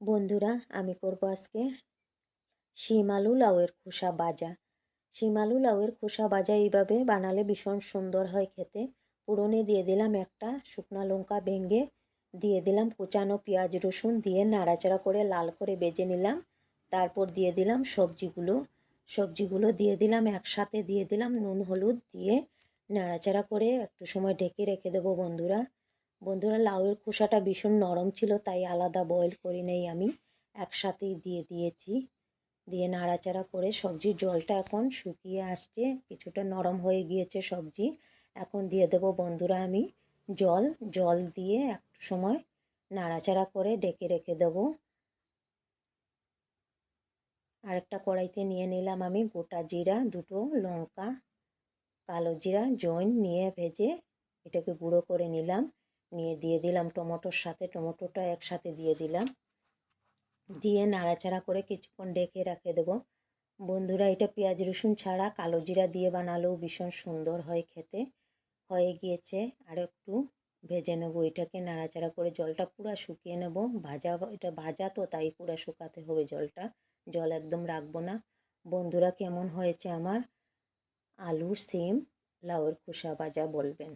বন্ধুরা, আমি করব আজকে শিম আলু লাউয়ের খোসা ভাজা। শিম আলু লাউয়ের খোসা ভাজা এইভাবে বানালে ভীষণ সুন্দর হয় খেতে। ফোড়নে দিয়ে দিলাম একটা শুকনো লঙ্কা ভেঙে, দিয়ে দিলাম কুচানো পেঁয়াজ রসুন দিয়ে নাড়াচাড়া করে লাল করে ভেজে নিলাম। তারপর দিয়ে দিলাম সবজিগুলো দিয়ে দিলাম একসাথে, দিয়ে দিলাম নুন হলুদ দিয়ে নাড়াচাড়া করে একটু সময় ঢেকে রেখে দেবো। বন্ধুরা লাউয়ের খোসাটা ভীষণ নরম ছিল, তাই আলাদা বয়েল করি নেই, আমি একসাথেই দিয়ে দিয়েছি। দিয়ে নাড়াচাড়া করে সবজির জলটা এখন শুকিয়ে আসছে, কিছুটা নরম হয়ে গিয়েছে সবজি। এখন দিয়ে দেবো বন্ধুরা আমি জল দিয়ে একটু সময় নাড়াচাড়া করে ঢেকে রেখে দেবো। আরেকটা কড়াইতে নিয়ে নিলাম আমি গোটা জিরা, দুটো লঙ্কা, কালো জিরা জৈন নিয়ে ভেজে এটাকে গুঁড়ো করে নিলাম। নিয়ে দিয়ে দিলাম টমেটোর সাথে, টমেটোটা একসাথে দিয়ে দিলাম, দিয়ে নাড়াচাড়া করে কিছুক্ষণ ঢেকে রেখে দেবো। বন্ধুরা, এটা পেঁয়াজ রসুন ছাড়া কালো জিরা দিয়ে বানালেও ভীষণ সুন্দর হয় খেতে। হয়ে গিয়েছে, আর একটু ভেজে নেবো এটাকে নাড়াচাড়া করে, জলটা পুরো শুকিয়ে নেব। এটা ভাজা তো, তাই পুরো শুকাতে হবে জলটা, জল একদম রাখবো না। বন্ধুরা, কেমন হয়েছে আমার আলু সিম লাউয়ের খোসা ভাজা বলবেন।